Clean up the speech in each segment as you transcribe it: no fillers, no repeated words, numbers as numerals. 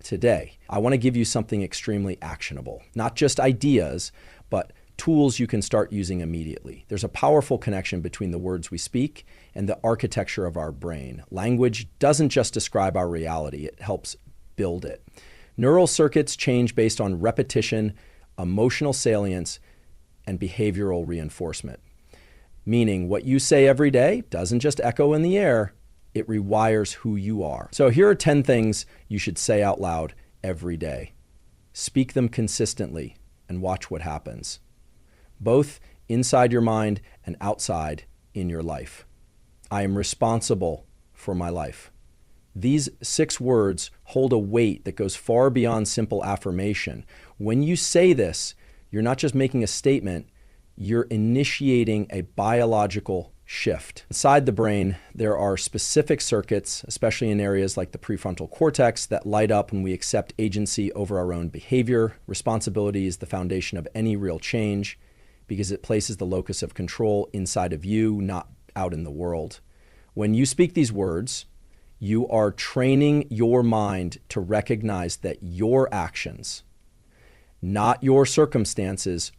today. I want to give you something extremely actionable, not just ideas, but tools you can start using immediately. There's a powerful connection between the words we speak and the architecture of our brain. Language doesn't just describe our reality, it helps build it. Neural circuits change based on repetition, emotional salience, and behavioral reinforcement. Meaning what you say every day doesn't just echo in the air, it rewires who you are. So here are 10 things you should say out loud every day. Speak them consistently and watch what happens, both inside your mind and outside in your life. I am responsible for my life. These 6 words hold a weight that goes far beyond simple affirmation. When you say this, you're not just making a statement, you're initiating a biological shift. Inside the brain, there are specific circuits, especially in areas like the prefrontal cortex, that light up when we accept agency over our own behavior. Responsibility is the foundation of any real change because it places the locus of control inside of you, not out in the world. When you speak these words, you are training your mind to recognize that your actions, not your circumstances,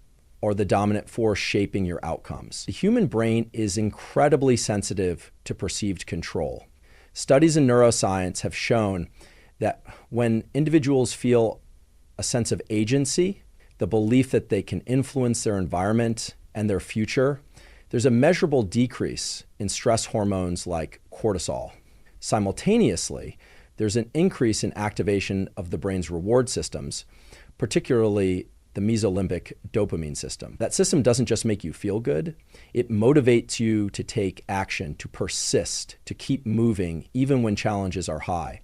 are the dominant force shaping your outcomes. The human brain is incredibly sensitive to perceived control. Studies in neuroscience have shown that when individuals feel a sense of agency, the belief that they can influence their environment and their future, there's a measurable decrease in stress hormones like cortisol. Simultaneously, there's an increase in activation of the brain's reward systems, particularly the mesolimbic dopamine system. That system doesn't just make you feel good, it motivates you to take action, to persist, to keep moving even when challenges are high.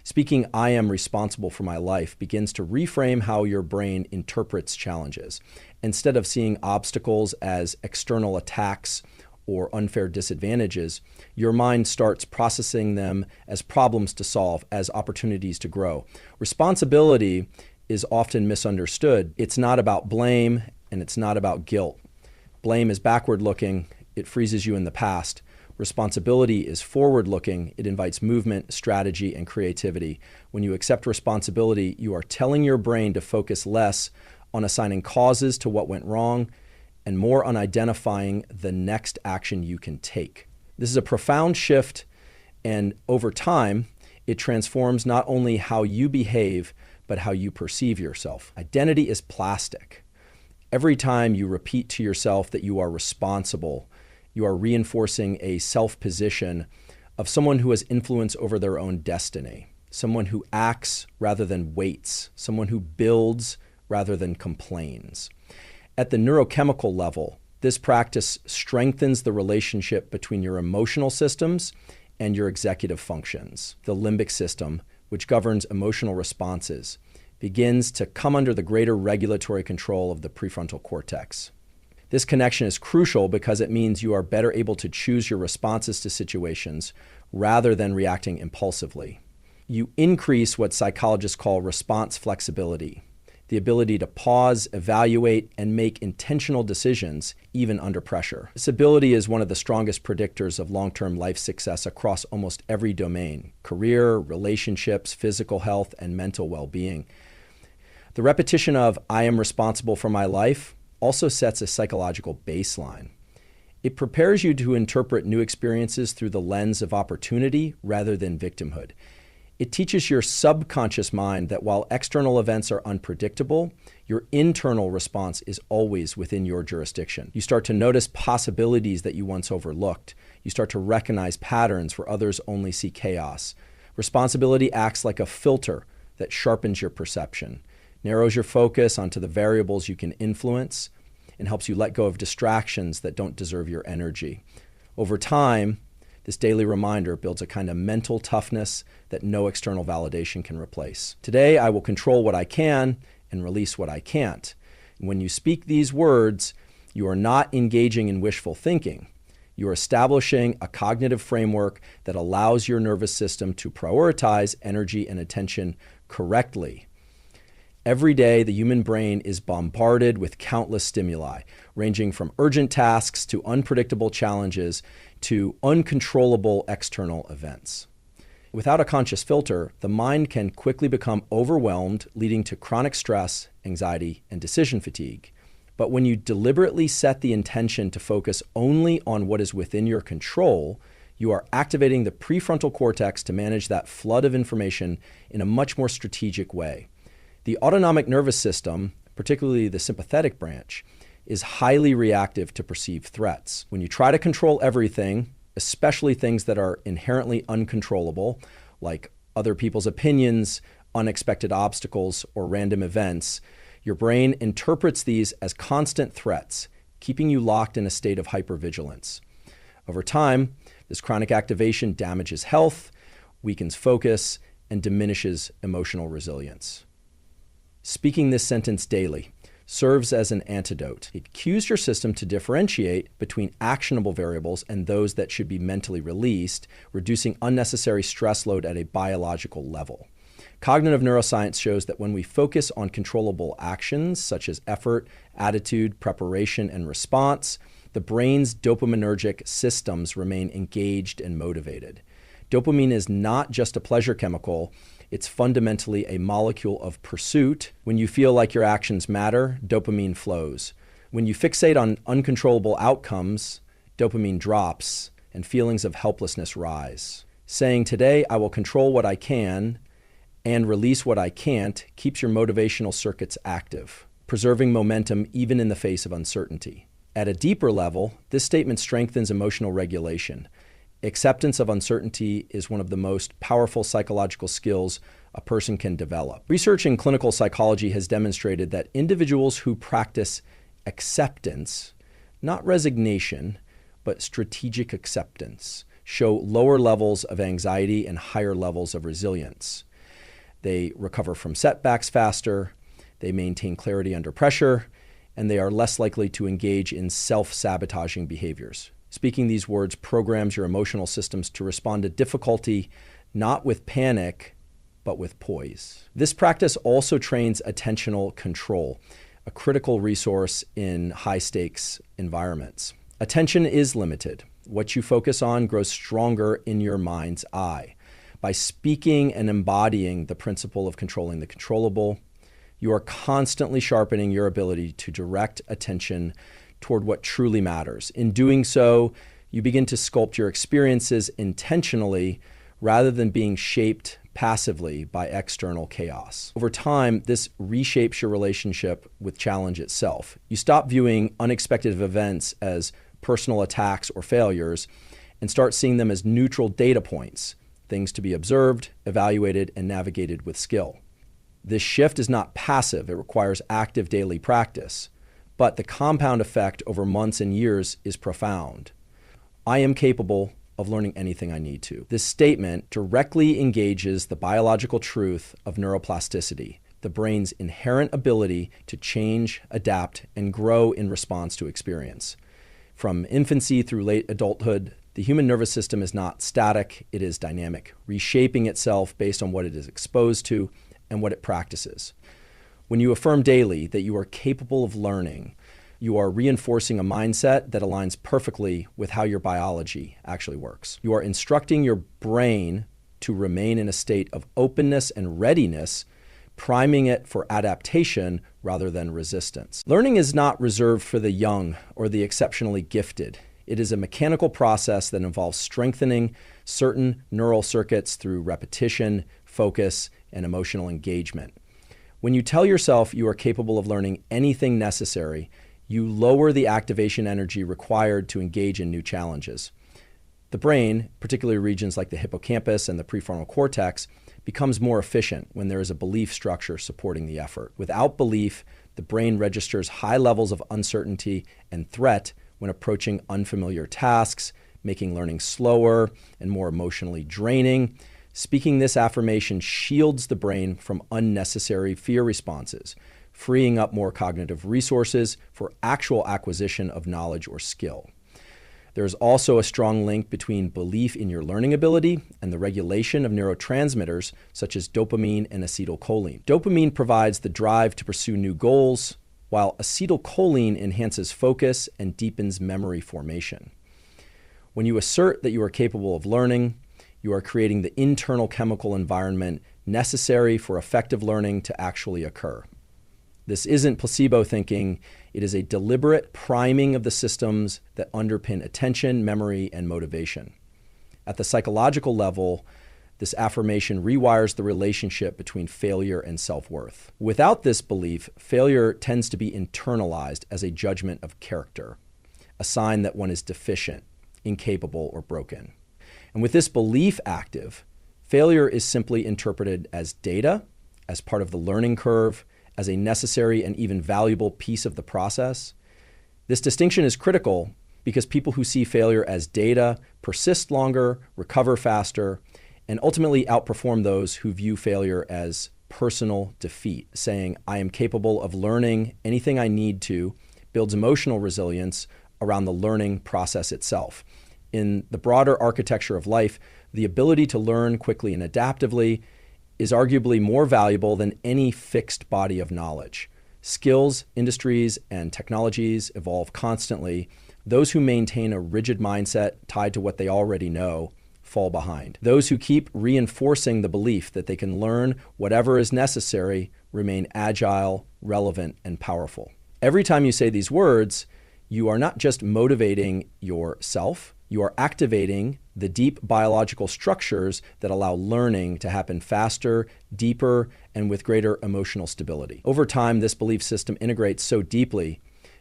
Speaking "I am responsible for my life" begins to reframe how your brain interprets challenges. Instead of seeing obstacles as external attacks or unfair disadvantages, your mind starts processing them as problems to solve, as opportunities to grow. Responsibility is often misunderstood. It's not about blame and it's not about guilt. Blame is backward-looking. It freezes you in the past. Responsibility is forward-looking. It invites movement, strategy, and creativity. When you accept responsibility, you are telling your brain to focus less on assigning causes to what went wrong and more on identifying the next action you can take. This is a profound shift, and over time, it transforms not only how you behave, but how you perceive yourself. Identity is plastic. Every time you repeat to yourself that you are responsible, you are reinforcing a self-position of someone who has influence over their own destiny, someone who acts rather than waits, someone who builds rather than complains. At the neurochemical level, this practice strengthens the relationship between your emotional systems and your executive functions. The limbic system, which governs emotional responses, begins to come under the greater regulatory control of the prefrontal cortex. This connection is crucial because it means you are better able to choose your responses to situations rather than reacting impulsively. You increase what psychologists call response flexibility, the ability to pause, evaluate, and make intentional decisions even under pressure. This ability is one of the strongest predictors of long-term life success across almost every domain: career, relationships, physical health, and mental well-being. The repetition of "I am responsible for my life" also sets a psychological baseline. It prepares you to interpret new experiences through the lens of opportunity rather than victimhood. It teaches your subconscious mind that while external events are unpredictable, your internal response is always within your jurisdiction. You start to notice possibilities that you once overlooked. You start to recognize patterns where others only see chaos. Responsibility acts like a filter that sharpens your perception, narrows your focus onto the variables you can influence, and helps you let go of distractions that don't deserve your energy. Over time, this daily reminder builds a kind of mental toughness that no external validation can replace. Today, I will control what I can and release what I can't. When you speak these words, you are not engaging in wishful thinking. You are establishing a cognitive framework that allows your nervous system to prioritize energy and attention correctly. Every day, the human brain is bombarded with countless stimuli, ranging from urgent tasks to unpredictable challenges to uncontrollable external events. Without a conscious filter, the mind can quickly become overwhelmed, leading to chronic stress, anxiety, and decision fatigue. But when you deliberately set the intention to focus only on what is within your control, you are activating the prefrontal cortex to manage that flood of information in a much more strategic way. The autonomic nervous system, particularly the sympathetic branch, is highly reactive to perceived threats. When you try to control everything, especially things that are inherently uncontrollable, like other people's opinions, unexpected obstacles, or random events, your brain interprets these as constant threats, keeping you locked in a state of hypervigilance. Over time, this chronic activation damages health, weakens focus, and diminishes emotional resilience. Speaking this sentence daily serves as an antidote. It cues your system to differentiate between actionable variables and those that should be mentally released, reducing unnecessary stress load at a biological level. Cognitive neuroscience shows that when we focus on controllable actions such as effort, attitude, preparation, and response, the brain's dopaminergic systems remain engaged and motivated. Dopamine is not just a pleasure chemical, it's fundamentally a molecule of pursuit. When you feel like your actions matter, dopamine flows. When you fixate on uncontrollable outcomes, dopamine drops and feelings of helplessness rise. Saying, "Today I will control what I can and release what I can't," keeps your motivational circuits active, preserving momentum even in the face of uncertainty. At a deeper level, this statement strengthens emotional regulation. Acceptance of uncertainty is one of the most powerful psychological skills a person can develop. Research in clinical psychology has demonstrated that individuals who practice acceptance, not resignation, but strategic acceptance, show lower levels of anxiety and higher levels of resilience. They recover from setbacks faster, they maintain clarity under pressure, and they are less likely to engage in self-sabotaging behaviors. Speaking these words programs your emotional systems to respond to difficulty, not with panic, but with poise. This practice also trains attentional control, a critical resource in high-stakes environments. Attention is limited. What you focus on grows stronger in your mind's eye. By speaking and embodying the principle of controlling the controllable, you are constantly sharpening your ability to direct attention toward what truly matters. In doing so, you begin to sculpt your experiences intentionally rather than being shaped passively by external chaos. Over time, this reshapes your relationship with challenge itself. You stop viewing unexpected events as personal attacks or failures and start seeing them as neutral data points, things to be observed, evaluated, and navigated with skill. This shift is not passive. It requires active daily practice. But the compound effect over months and years is profound. I am capable of learning anything I need to. This statement directly engages the biological truth of neuroplasticity, the brain's inherent ability to change, adapt, and grow in response to experience. From infancy through late adulthood, the human nervous system is not static, it is dynamic, reshaping itself based on what it is exposed to and what it practices. When you affirm daily that you are capable of learning, you are reinforcing a mindset that aligns perfectly with how your biology actually works. You are instructing your brain to remain in a state of openness and readiness, priming it for adaptation rather than resistance. Learning is not reserved for the young or the exceptionally gifted. It is a mechanical process that involves strengthening certain neural circuits through repetition, focus, and emotional engagement. When you tell yourself you are capable of learning anything necessary, you lower the activation energy required to engage in new challenges. The brain, particularly regions like the hippocampus and the prefrontal cortex, becomes more efficient when there is a belief structure supporting the effort. Without belief, the brain registers high levels of uncertainty and threat when approaching unfamiliar tasks, making learning slower and more emotionally draining. Speaking this affirmation shields the brain from unnecessary fear responses, freeing up more cognitive resources for actual acquisition of knowledge or skill. There is also a strong link between belief in your learning ability and the regulation of neurotransmitters such as dopamine and acetylcholine. Dopamine provides the drive to pursue new goals, while acetylcholine enhances focus and deepens memory formation. When you assert that you are capable of learning, You are creating the internal chemical environment necessary for effective learning to actually occur. This isn't placebo thinking. It is a deliberate priming of the systems that underpin attention, memory, and motivation. At the psychological level, this affirmation rewires the relationship between failure and self-worth. Without this belief, failure tends to be internalized as a judgment of character, a sign that one is deficient, incapable, or broken. And with this belief active, failure is simply interpreted as data, as part of the learning curve, as a necessary and even valuable piece of the process. This distinction is critical because people who see failure as data persist longer, recover faster, and ultimately outperform those who view failure as personal defeat. Saying, I am capable of learning anything I need to, builds emotional resilience around the learning process itself. In the broader architecture of life, the ability to learn quickly and adaptively is arguably more valuable than any fixed body of knowledge. Skills, industries, and technologies evolve constantly. Those who maintain a rigid mindset tied to what they already know fall behind. Those who keep reinforcing the belief that they can learn whatever is necessary remain agile, relevant, and powerful. Every time you say these words, you are not just motivating yourself, you are activating the deep biological structures that allow learning to happen faster, deeper, and with greater emotional stability. Over time, this belief system integrates so deeply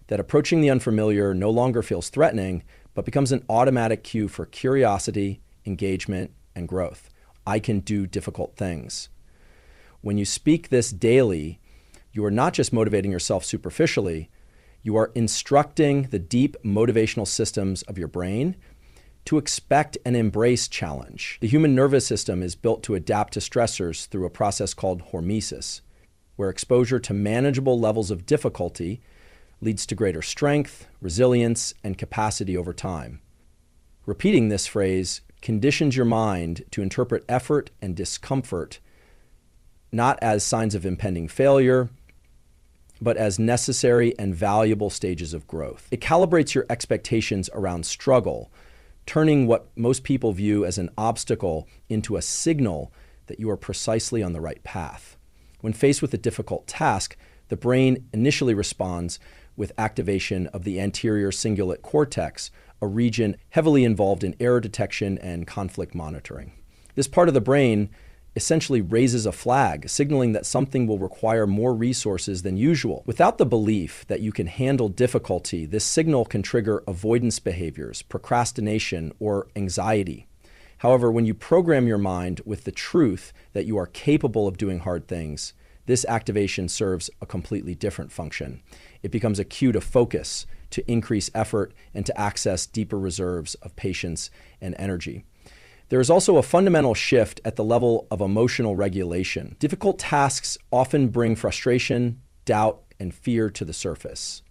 that approaching the unfamiliar no longer feels threatening, but becomes an automatic cue for curiosity, engagement, and growth. I can do difficult things. When you speak this daily, you are not just motivating yourself superficially, you are instructing the deep motivational systems of your brain to expect and embrace challenge. The human nervous system is built to adapt to stressors through a process called hormesis, where exposure to manageable levels of difficulty leads to greater strength, resilience, and capacity over time. Repeating this phrase conditions your mind to interpret effort and discomfort not as signs of impending failure, but as necessary and valuable stages of growth. It calibrates your expectations around struggle, turning what most people view as an obstacle into a signal that you are precisely on the right path. When faced with a difficult task, the brain initially responds with activation of the anterior cingulate cortex, a region heavily involved in error detection and conflict monitoring. This part of the brain essentially raises a flag, signaling that something will require more resources than usual. Without the belief that you can handle difficulty, this signal can trigger avoidance behaviors, procrastination, or anxiety. However, when you program your mind with the truth that you are capable of doing hard things, this activation serves a completely different function. It becomes a cue to focus, to increase effort, and to access deeper reserves of patience and energy. There is also a fundamental shift at the level of emotional regulation. Difficult tasks often bring frustration, doubt, and fear to the surface.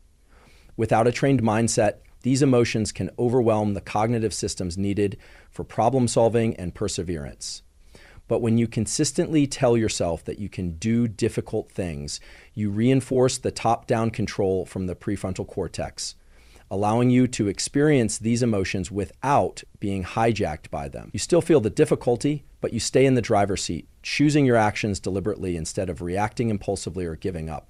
Without a trained mindset, these emotions can overwhelm the cognitive systems needed for problem solving and perseverance. But when you consistently tell yourself that you can do difficult things, you reinforce the top-down control from the prefrontal cortex, allowing you to experience these emotions without being hijacked by them. You still feel the difficulty, but you stay in the driver's seat, choosing your actions deliberately instead of reacting impulsively or giving up.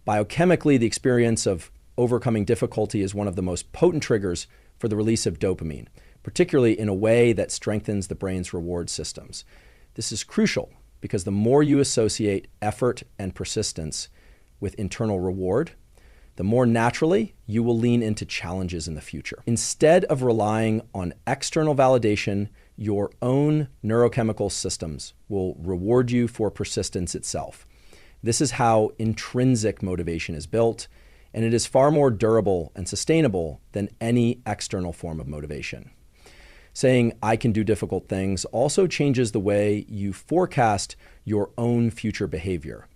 Biochemically, the experience of overcoming difficulty is one of the most potent triggers for the release of dopamine, particularly in a way that strengthens the brain's reward systems. This is crucial because the more you associate effort and persistence with internal reward, the more naturally you will lean into challenges in the future. Instead of relying on external validation, your own neurochemical systems will reward you for persistence itself. This is how intrinsic motivation is built, and it is far more durable and sustainable than any external form of motivation. Saying, I can do difficult things also changes the way you forecast your own future behavior.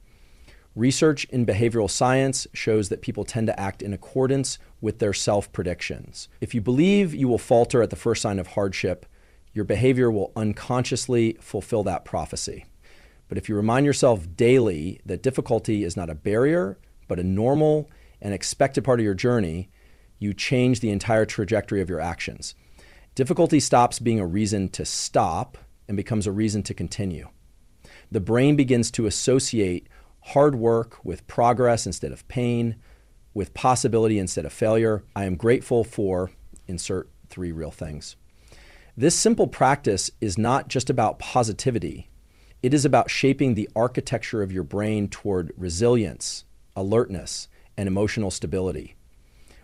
Research in behavioral science shows that people tend to act in accordance with their self-predictions. If you believe you will falter at the first sign of hardship, your behavior will unconsciously fulfill that prophecy. But if you remind yourself daily that difficulty is not a barrier, but a normal and expected part of your journey, you change the entire trajectory of your actions. Difficulty stops being a reason to stop and becomes a reason to continue. The brain begins to associate hard work with progress instead of pain, with possibility instead of failure. I am grateful for, insert 3 real things. This simple practice is not just about positivity. It is about shaping the architecture of your brain toward resilience, alertness, and emotional stability.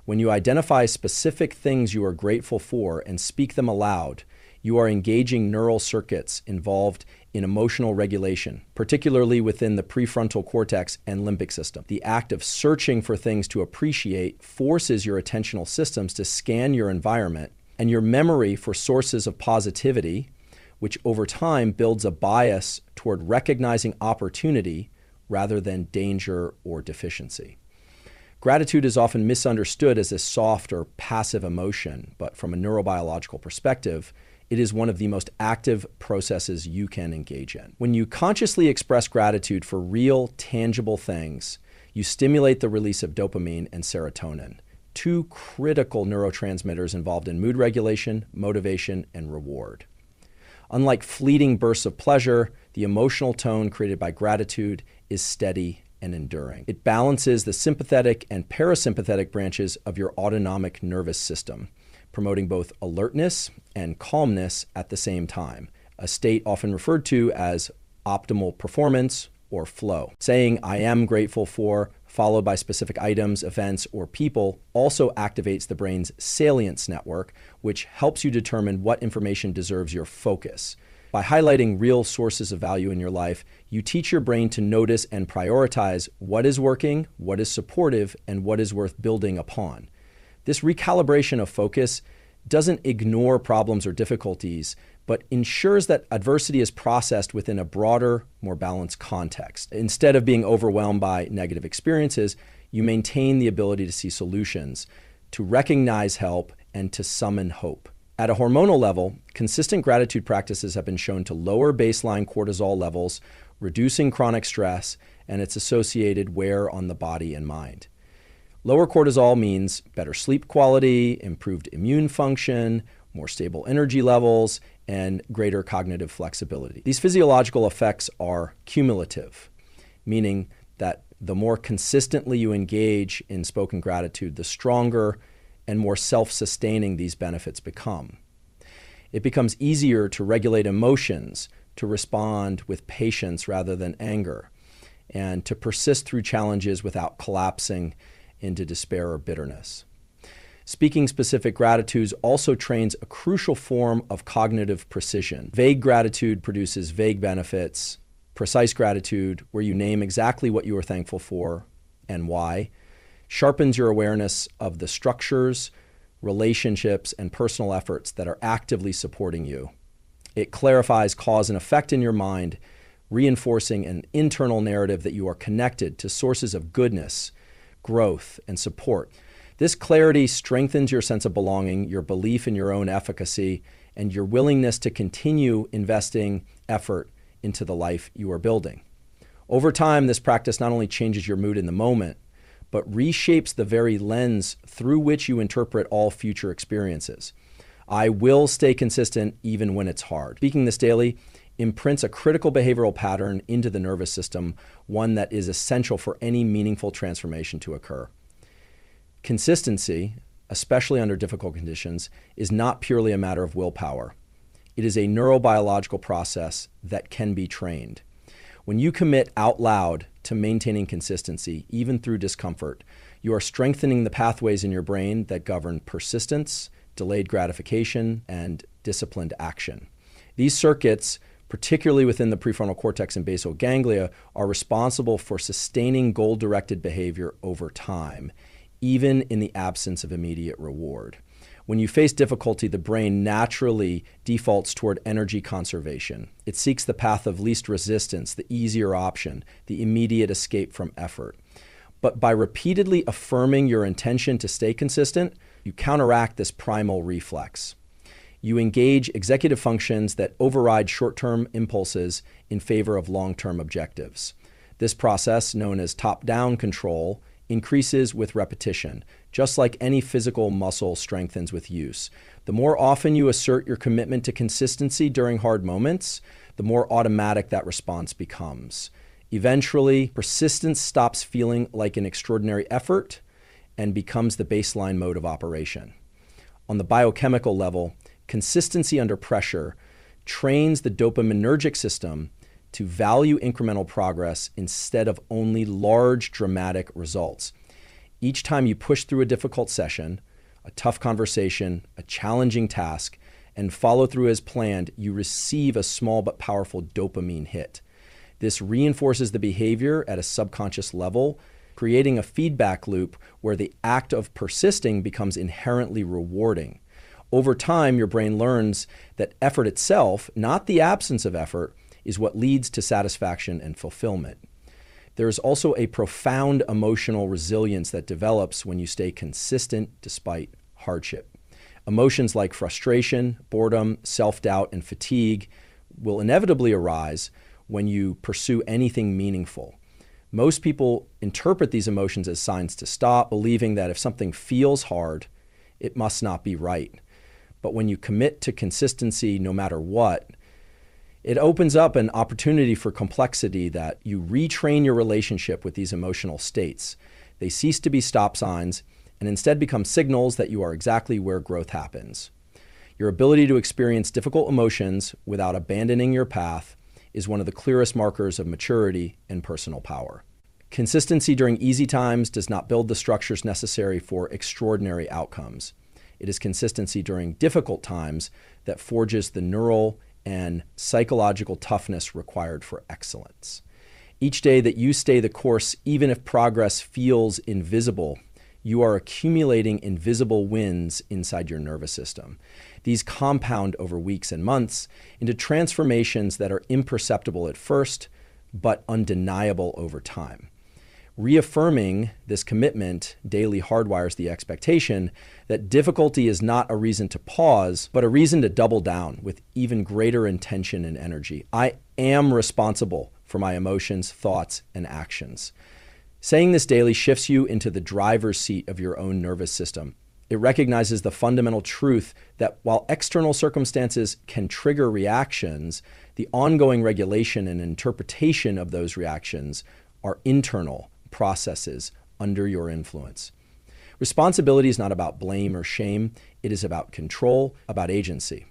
When you identify specific things you are grateful for and speak them aloud, you are engaging neural circuits involved in emotional regulation, particularly within the prefrontal cortex and limbic system. The act of searching for things to appreciate forces your attentional systems to scan your environment and your memory for sources of positivity, which over time builds a bias toward recognizing opportunity rather than danger or deficiency. Gratitude is often misunderstood as a soft or passive emotion, but from a neurobiological perspective, it is one of the most active processes you can engage in. When you consciously express gratitude for real, tangible things, you stimulate the release of dopamine and serotonin, 2 critical neurotransmitters involved in mood regulation, motivation, and reward. Unlike fleeting bursts of pleasure, the emotional tone created by gratitude is steady and enduring. It balances the sympathetic and parasympathetic branches of your autonomic nervous system, promoting both alertness and calmness at the same time, a state often referred to as optimal performance or flow. Saying I am grateful for, followed by specific items, events, or people, also activates the brain's salience network, which helps you determine what information deserves your focus. By highlighting real sources of value in your life, you teach your brain to notice and prioritize what is working, what is supportive, and what is worth building upon. This recalibration of focus doesn't ignore problems or difficulties, but ensures that adversity is processed within a broader, more balanced context. Instead of being overwhelmed by negative experiences, you maintain the ability to see solutions, to recognize help, and to summon hope. At a hormonal level, consistent gratitude practices have been shown to lower baseline cortisol levels, reducing chronic stress and its associated wear on the body and mind. Lower cortisol means better sleep quality, improved immune function, more stable energy levels, and greater cognitive flexibility. These physiological effects are cumulative, meaning that the more consistently you engage in spoken gratitude, the stronger and more self-sustaining these benefits become. It becomes easier to regulate emotions, to respond with patience rather than anger, and to persist through challenges without collapsing into despair or bitterness. Speaking specific gratitudes also trains a crucial form of cognitive precision. Vague gratitude produces vague benefits. Precise gratitude, where you name exactly what you are thankful for and why, sharpens your awareness of the structures, relationships, and personal efforts that are actively supporting you. It clarifies cause and effect in your mind, reinforcing an internal narrative that you are connected to sources of goodness, growth, and support. This clarity strengthens your sense of belonging, your belief in your own efficacy, and your willingness to continue investing effort into the life you are building. Over time, this practice not only changes your mood in the moment, but reshapes the very lens through which you interpret all future experiences. I will stay consistent even when it's hard. Speaking this daily imprints a critical behavioral pattern into the nervous system, one that is essential for any meaningful transformation to occur. Consistency, especially under difficult conditions, is not purely a matter of willpower. It is a neurobiological process that can be trained. When you commit out loud to maintaining consistency, even through discomfort, you are strengthening the pathways in your brain that govern persistence, delayed gratification, and disciplined action. These circuits, particularly within the prefrontal cortex and basal ganglia, are responsible for sustaining goal-directed behavior over time, even in the absence of immediate reward. When you face difficulty, the brain naturally defaults toward energy conservation. It seeks the path of least resistance, the easier option, the immediate escape from effort. But by repeatedly affirming your intention to stay consistent, you counteract this primal reflex. You engage executive functions that override short-term impulses in favor of long-term objectives. This process, known as top-down control, increases with repetition, just like any physical muscle strengthens with use. The more often you assert your commitment to consistency during hard moments, the more automatic that response becomes. Eventually, persistence stops feeling like an extraordinary effort and becomes the baseline mode of operation. On the biochemical level, consistency under pressure trains the dopaminergic system to value incremental progress instead of only large, dramatic results. Each time you push through a difficult session, a tough conversation, a challenging task, and follow through as planned, you receive a small but powerful dopamine hit. This reinforces the behavior at a subconscious level, creating a feedback loop where the act of persisting becomes inherently rewarding. Over time, your brain learns that effort itself, not the absence of effort, is what leads to satisfaction and fulfillment. There is also a profound emotional resilience that develops when you stay consistent despite hardship. Emotions like frustration, boredom, self-doubt, and fatigue will inevitably arise when you pursue anything meaningful. Most people interpret these emotions as signs to stop, believing that if something feels hard, it must not be right. But when you commit to consistency no matter what, it opens up an opportunity for complexity that you retrain your relationship with these emotional states. They cease to be stop signs and instead become signals that you are exactly where growth happens. Your ability to experience difficult emotions without abandoning your path is one of the clearest markers of maturity and personal power. Consistency during easy times does not build the structures necessary for extraordinary outcomes. It is consistency during difficult times that forges the neural and psychological toughness required for excellence. Each day that you stay the course, even if progress feels invisible, you are accumulating invisible wins inside your nervous system. These compound over weeks and months into transformations that are imperceptible at first, but undeniable over time. Reaffirming this commitment daily hardwires the expectation that difficulty is not a reason to pause, but a reason to double down with even greater intention and energy. I am responsible for my emotions, thoughts, and actions. Saying this daily shifts you into the driver's seat of your own nervous system. It recognizes the fundamental truth that while external circumstances can trigger reactions, the ongoing regulation and interpretation of those reactions are internal processes under your influence. Responsibility is not about blame or shame. It is about control, about agency.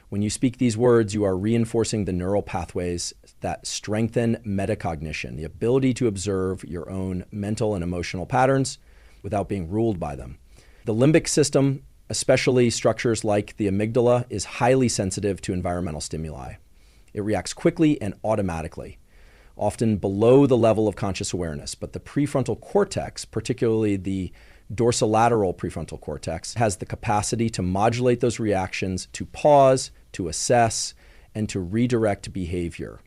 When you speak these words, you are reinforcing the neural pathways that strengthen metacognition, the ability to observe your own mental and emotional patterns without being ruled by them. The limbic system, especially structures like the amygdala, is highly sensitive to environmental stimuli. It reacts quickly and automatically, often below the level of conscious awareness. But the prefrontal cortex, particularly the dorsolateral prefrontal cortex, has the capacity to modulate those reactions, to pause, to assess, and to redirect behavior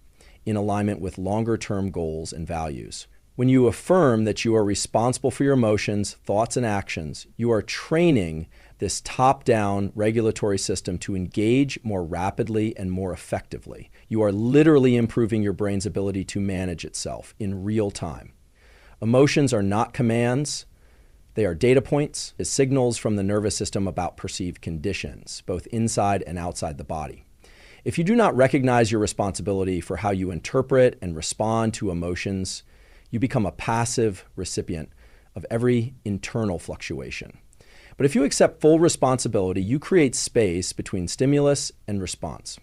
in alignment with longer-term goals and values. When you affirm that you are responsible for your emotions, thoughts, and actions, you are training this top-down regulatory system to engage more rapidly and more effectively. You are literally improving your brain's ability to manage itself in real time. Emotions are not commands. They are data points, as signals from the nervous system about perceived conditions, both inside and outside the body. If you do not recognize your responsibility for how you interpret and respond to emotions, you become a passive recipient of every internal fluctuation. But if you accept full responsibility, you create space between stimulus and response.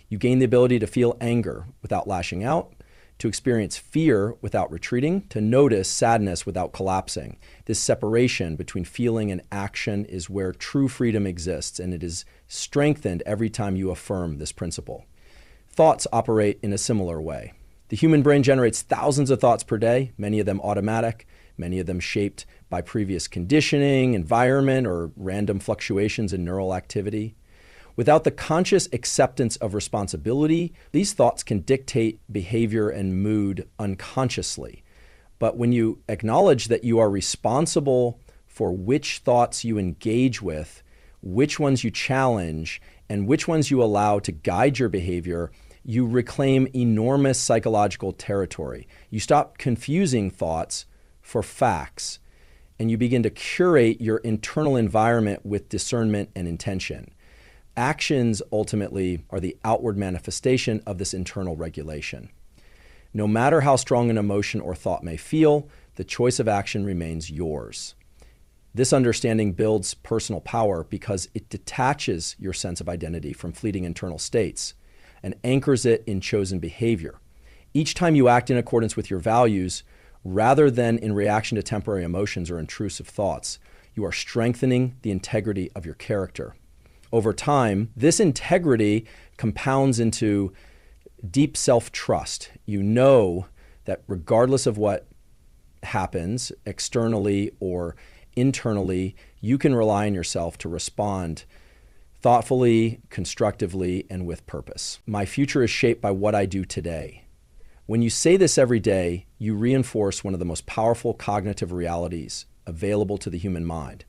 You gain the ability to feel anger without lashing out, to experience fear without retreating, to notice sadness without collapsing. This separation between feeling and action is where true freedom exists, and it is strengthened every time you affirm this principle. Thoughts operate in a similar way. The human brain generates thousands of thoughts per day, many of them automatic, many of them shaped by previous conditioning, environment, or random fluctuations in neural activity. Without the conscious acceptance of responsibility, these thoughts can dictate behavior and mood unconsciously. But when you acknowledge that you are responsible for which thoughts you engage with, which ones you challenge, and which ones you allow to guide your behavior, you reclaim enormous psychological territory. You stop confusing thoughts for facts, and you begin to curate your internal environment with discernment and intention. Actions ultimately are the outward manifestation of this internal regulation. No matter how strong an emotion or thought may feel, the choice of action remains yours. This understanding builds personal power because it detaches your sense of identity from fleeting internal states and anchors it in chosen behavior. Each time you act in accordance with your values, rather than in reaction to temporary emotions or intrusive thoughts, you are strengthening the integrity of your character. Over time, this integrity compounds into deep self-trust. You know that regardless of what happens externally or internally, you can rely on yourself to respond thoughtfully, constructively, and with purpose. My future is shaped by what I do today. When you say this every day, you reinforce one of the most powerful cognitive realities available to the human mind,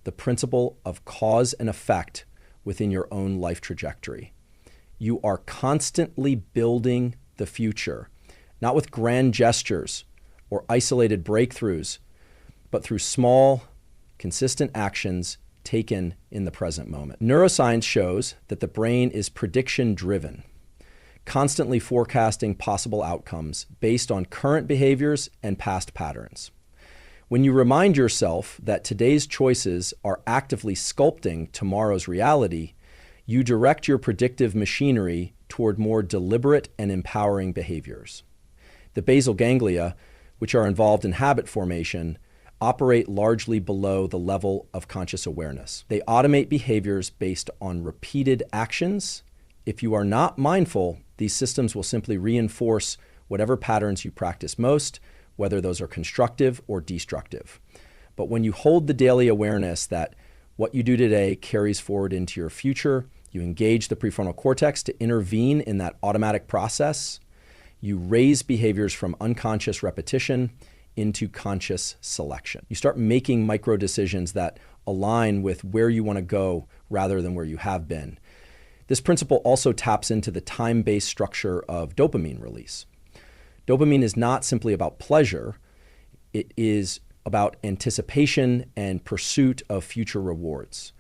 the principle of cause and effect within your own life trajectory. You are constantly building the future, not with grand gestures or isolated breakthroughs, but through small, consistent actions taken in the present moment. Neuroscience shows that the brain is prediction-driven, constantly forecasting possible outcomes based on current behaviors and past patterns. When you remind yourself that today's choices are actively sculpting tomorrow's reality, you direct your predictive machinery toward more deliberate and empowering behaviors. The basal ganglia, which are involved in habit formation, operate largely below the level of conscious awareness. They automate behaviors based on repeated actions. If you are not mindful, these systems will simply reinforce whatever patterns you practice most, whether those are constructive or destructive. But when you hold the daily awareness that what you do today carries forward into your future, you engage the prefrontal cortex to intervene in that automatic process. You raise behaviors from unconscious repetition into conscious selection. You start making micro decisions that align with where you want to go rather than where you have been. This principle also taps into the time-based structure of dopamine release. Dopamine is not simply about pleasure. It is about anticipation and pursuit of future rewards.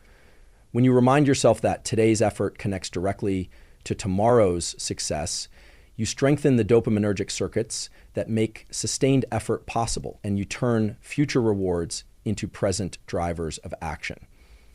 When you remind yourself that today's effort connects directly to tomorrow's success, you strengthen the dopaminergic circuits that make sustained effort possible, and you turn future rewards into present drivers of action.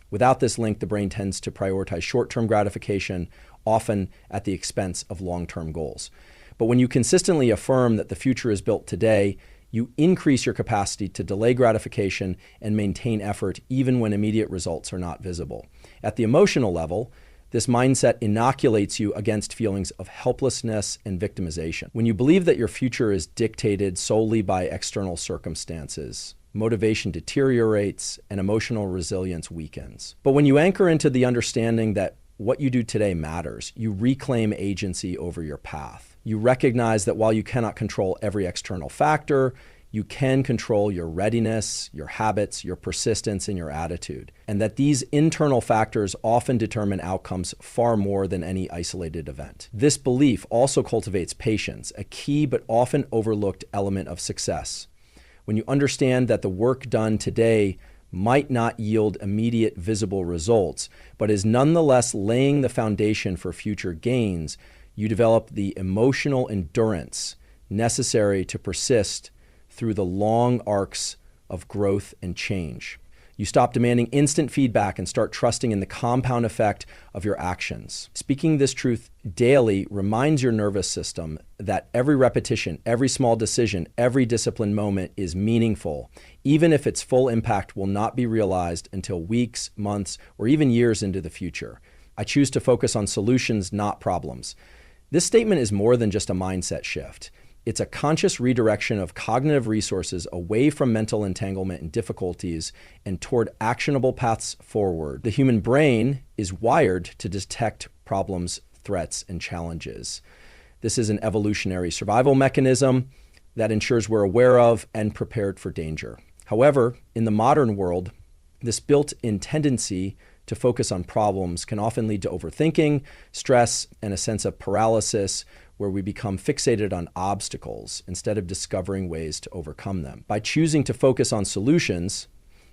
Without this link, the brain tends to prioritize short-term gratification, often at the expense of long-term goals. But when you consistently affirm that the future is built today, you increase your capacity to delay gratification and maintain effort even when immediate results are not visible. At the emotional level, this mindset inoculates you against feelings of helplessness and victimization. When you believe that your future is dictated solely by external circumstances, motivation deteriorates and emotional resilience weakens. But when you anchor into the understanding that what you do today matters, you reclaim agency over your path. You recognize that while you cannot control every external factor, you can control your readiness, your habits, your persistence, and your attitude. And that these internal factors often determine outcomes far more than any isolated event. This belief also cultivates patience, a key but often overlooked element of success. When you understand that the work done today might not yield immediate visible results, but is nonetheless laying the foundation for future gains, you develop the emotional endurance necessary to persist through the long arcs of growth and change. You stop demanding instant feedback and start trusting in the compound effect of your actions. Speaking this truth daily reminds your nervous system that every repetition, every small decision, every disciplined moment is meaningful, even if its full impact will not be realized until weeks, months, or even years into the future. I choose to focus on solutions, not problems. This statement is more than just a mindset shift. It's a conscious redirection of cognitive resources away from mental entanglement and difficulties and toward actionable paths forward. The human brain is wired to detect problems, threats, and challenges. This is an evolutionary survival mechanism that ensures we're aware of and prepared for danger. However, in the modern world, this built-in tendency to focus on problems can often lead to overthinking, stress, and a sense of paralysis, where we become fixated on obstacles instead of discovering ways to overcome them. By choosing to focus on solutions,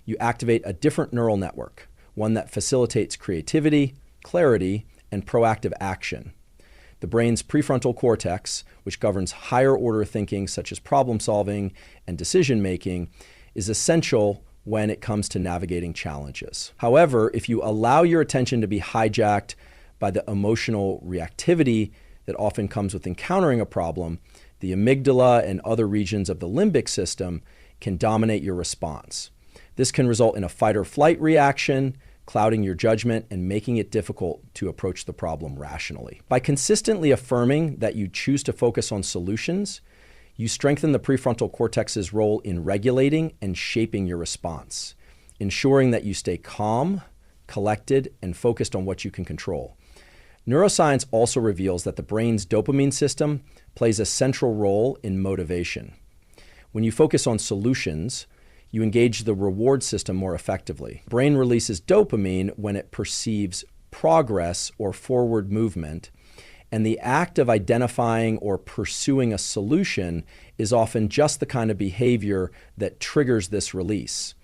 you activate a different neural network, one that facilitates creativity, clarity, and proactive action. The brain's prefrontal cortex, which governs higher order thinking such as problem solving and decision making, is essential when it comes to navigating challenges. However, if you allow your attention to be hijacked by the emotional reactivity that often comes with encountering a problem, the amygdala and other regions of the limbic system can dominate your response. This can result in a fight or flight reaction, clouding your judgment and making it difficult to approach the problem rationally. By consistently affirming that you choose to focus on solutions, you strengthen the prefrontal cortex's role in regulating and shaping your response, ensuring that you stay calm, collected, and focused on what you can control. Neuroscience also reveals that the brain's dopamine system plays a central role in motivation. When you focus on solutions, you engage the reward system more effectively. Brain releases dopamine when it perceives progress or forward movement, and the act of identifying or pursuing a solution is often just the kind of behavior that triggers this release.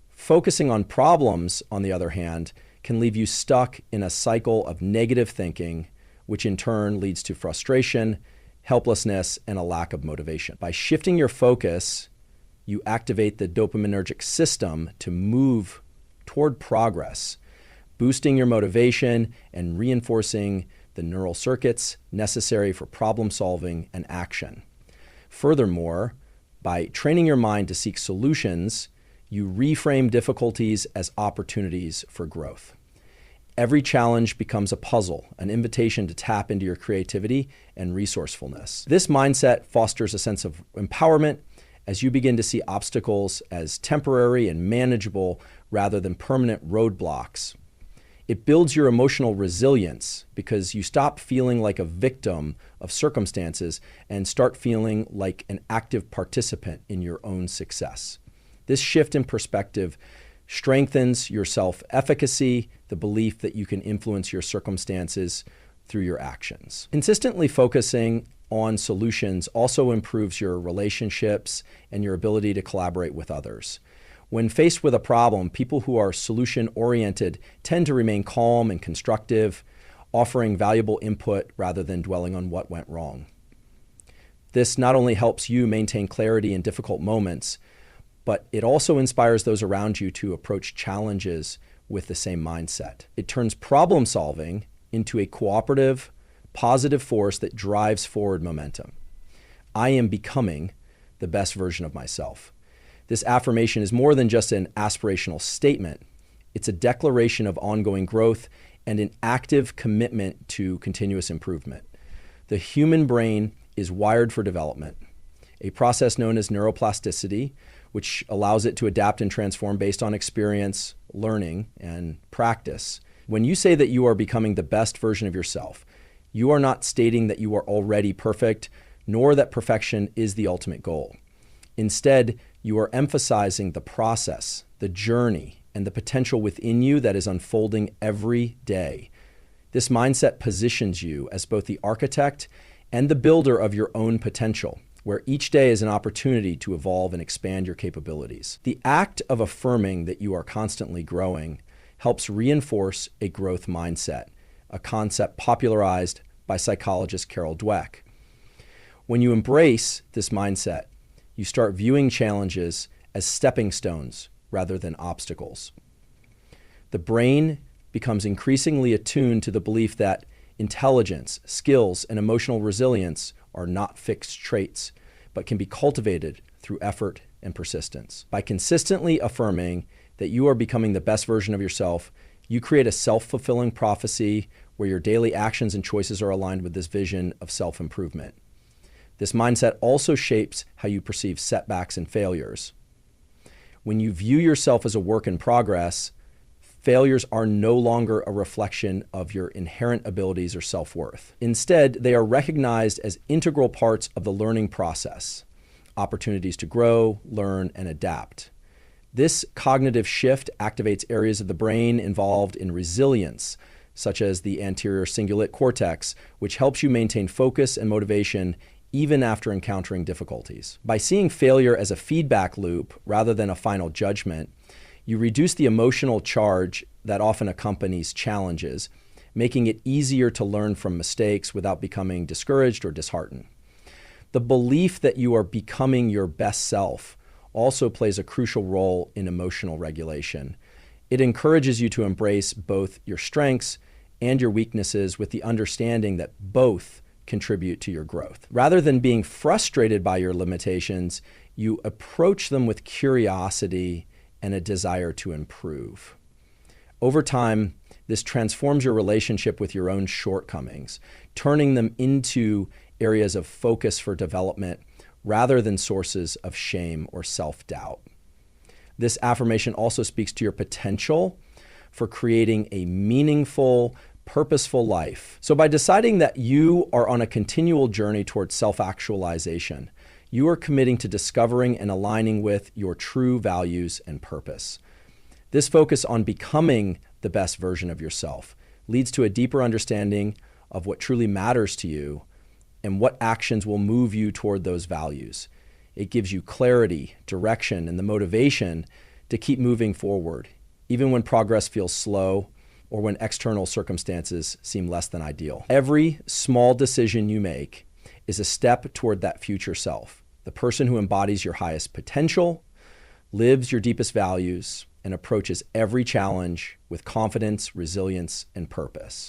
Focusing on problems, on the other hand, can leave you stuck in a cycle of negative thinking, which in turn leads to frustration, helplessness, and a lack of motivation. By shifting your focus, you activate the dopaminergic system to move toward progress, boosting your motivation and reinforcing the neural circuits necessary for problem solving and action. Furthermore, by training your mind to seek solutions, you reframe difficulties as opportunities for growth. Every challenge becomes a puzzle, an invitation to tap into your creativity and resourcefulness. This mindset fosters a sense of empowerment as you begin to see obstacles as temporary and manageable rather than permanent roadblocks. It builds your emotional resilience because you stop feeling like a victim of circumstances and start feeling like an active participant in your own success. This shift in perspective strengthens your self-efficacy, the belief that you can influence your circumstances through your actions. Consistently focusing on solutions also improves your relationships and your ability to collaborate with others. When faced with a problem, people who are solution-oriented tend to remain calm and constructive, offering valuable input rather than dwelling on what went wrong. This not only helps you maintain clarity in difficult moments, but it also inspires those around you to approach challenges with the same mindset. It turns problem solving into a cooperative, positive force that drives forward momentum. I am becoming the best version of myself. This affirmation is more than just an aspirational statement. It's a declaration of ongoing growth and an active commitment to continuous improvement. The human brain is wired for development, a process known as neuroplasticity, which allows it to adapt and transform based on experience, learning, and practice. When you say that you are becoming the best version of yourself, you are not stating that you are already perfect, nor that perfection is the ultimate goal. Instead, you are emphasizing the process, the journey, and the potential within you that is unfolding every day. This mindset positions you as both the architect and the builder of your own potential, where each day is an opportunity to evolve and expand your capabilities. The act of affirming that you are constantly growing helps reinforce a growth mindset, a concept popularized by psychologist Carol Dweck. When you embrace this mindset, you start viewing challenges as stepping stones rather than obstacles. The brain becomes increasingly attuned to the belief that intelligence, skills, and emotional resilience are not fixed traits, but can be cultivated through effort and persistence. By consistently affirming that you are becoming the best version of yourself, you create a self-fulfilling prophecy where your daily actions and choices are aligned with this vision of self-improvement. This mindset also shapes how you perceive setbacks and failures. When you view yourself as a work in progress, failures are no longer a reflection of your inherent abilities or self-worth. Instead, they are recognized as integral parts of the learning process, opportunities to grow, learn, and adapt. This cognitive shift activates areas of the brain involved in resilience, such as the anterior cingulate cortex, which helps you maintain focus and motivation even after encountering difficulties. By seeing failure as a feedback loop rather than a final judgment, You reduce the emotional charge that often accompanies challenges, making it easier to learn from mistakes without becoming discouraged or disheartened. The belief that you are becoming your best self also plays a crucial role in emotional regulation. It encourages you to embrace both your strengths and your weaknesses with the understanding that both contribute to your growth. Rather than being frustrated by your limitations, you approach them with curiosity and a desire to improve. Over time, this transforms your relationship with your own shortcomings, turning them into areas of focus for development rather than sources of shame or self-doubt. This affirmation also speaks to your potential for creating a meaningful, purposeful life. So by deciding that you are on a continual journey towards self-actualization, you are committing to discovering and aligning with your true values and purpose. This focus on becoming the best version of yourself leads to a deeper understanding of what truly matters to you and what actions will move you toward those values. It gives you clarity, direction, and the motivation to keep moving forward, even when progress feels slow or when external circumstances seem less than ideal. Every small decision you make is a step toward that future self, the person who embodies your highest potential, lives your deepest values, and approaches every challenge with confidence, resilience, and purpose.